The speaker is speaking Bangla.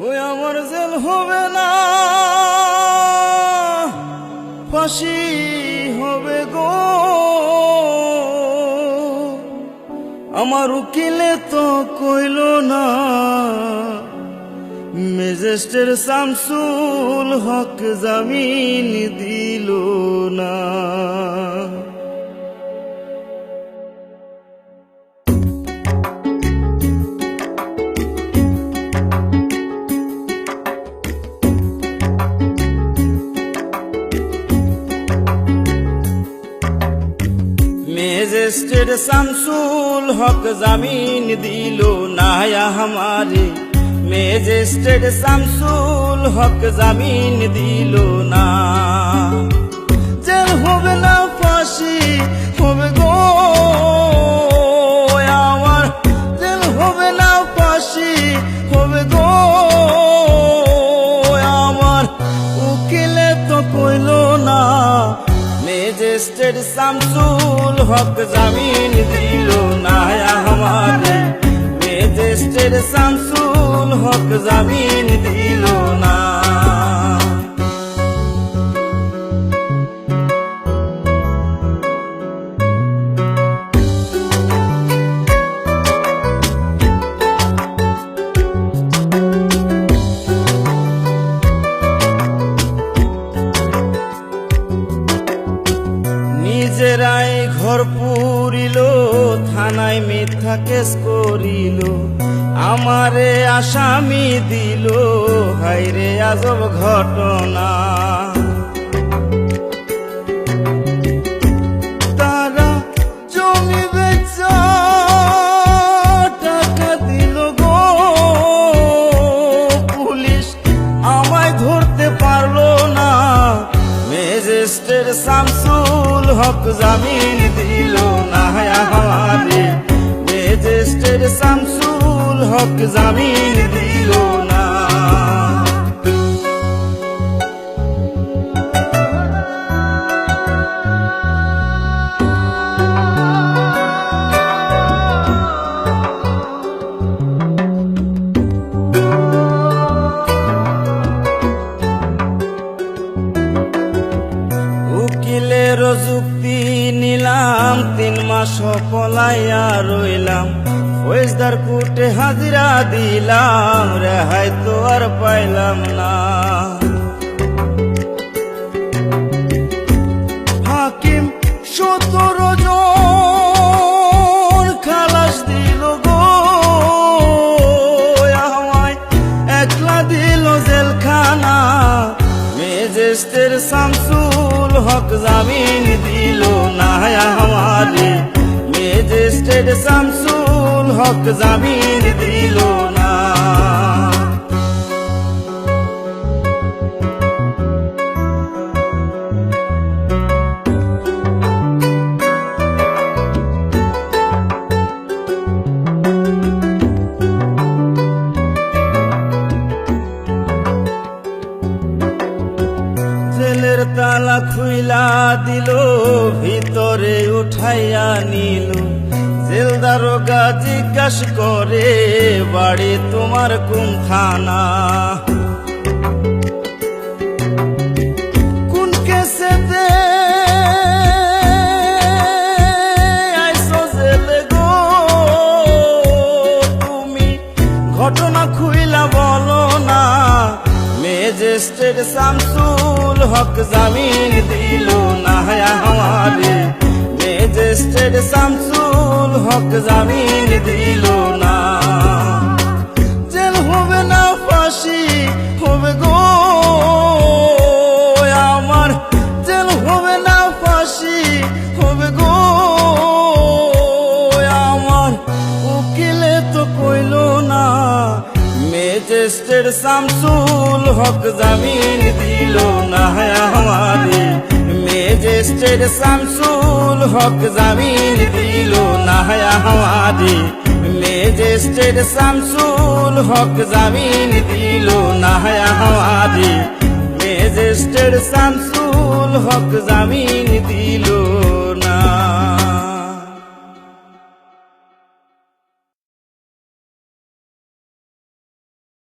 ওই আমার জেল হবে না, ফাঁসি হবে গো। আমার উকিলে তো কইল না, ম্যাজিস্ট্রেট শামসুল হক জামিন দিল না। ম্যাজিস্ট্রেট শামসুল হক জামিন দিল না हमारे, ম্যাজিস্ট্রেট শামসুল হক জামিন দিল না। জেল হবে না, ফাঁসি হবে গো আমার, জেল হবে না, ফাঁসি হবে গো আমার। উকিলে তো কইল না, ম্যাজিস্ট্রেট শামসুল হক জামিন দিল না हमारे, ম্যাজিস্ট্রেট শামসুল হক জামিন দিল না। নিজেরাই ঘর পুরিল, থানায় মিথ্যা কেস করিল, আমারে আসামি দিল, হায়রে আজব ঘটনা। তারা জমি বেচা টাকা দিল গো, পুলিশ আমায় ধরতে পারলো না। ম্যাজিস্ট্রেট শামসুল হক জামিন দিল না हमारे, ম্যাজিস্ট্রেট শামসুল হক জামিন দিল না। উকিলের যুক্তি নিলাম, 3 মাস পলাইয়া রইলাম, ফৌজদার কোর্টে হাজিরা দিলাম, রেহাই তো আর পাইলাম না। হাকিম 17 জন খালাস দিল গো আমায়, একলা দিল জেলখানা। ম্যাজিস্ট্রেট শামসুল হক জামিন দিল না हमारे, ম্যাজিস্ট্রেট শামসুল হক জামিন দিল না। জেলের তালা খুইলা দিল, ভিতরে উঠাইয়া নিল, জেল দারোগা জিজ্ঞাস করে, বাড়ি তোমার কোন থানা? কোন কেসেতে আইছো জেলে গো তুমি, ঘটনা খুইলা বলো না। ম্যাজিস্ট্রেট শামসুল হক জামিন দিল না हमारे, ম্যাজিস্ট্রেট শামসুল হক জামিন দিল না। জেল হবে না, ফাঁসি হবে গো আমার, জেল হবে না, ফাঁসি হবে গো আমার। উকিলে তো কইল না, ম্যাজিস্ট্রেট শামসুল হক জামিন দিল না हमारे, ম্যাজিস্ট্রেট শামসুল হক জামিন দিল না हमारे, ম্যাজিস্ট্রেট শামসুল হক জামিন দিল না हमारे, ম্যাজিস্ট্রেট শামসুল হক জামিন দিল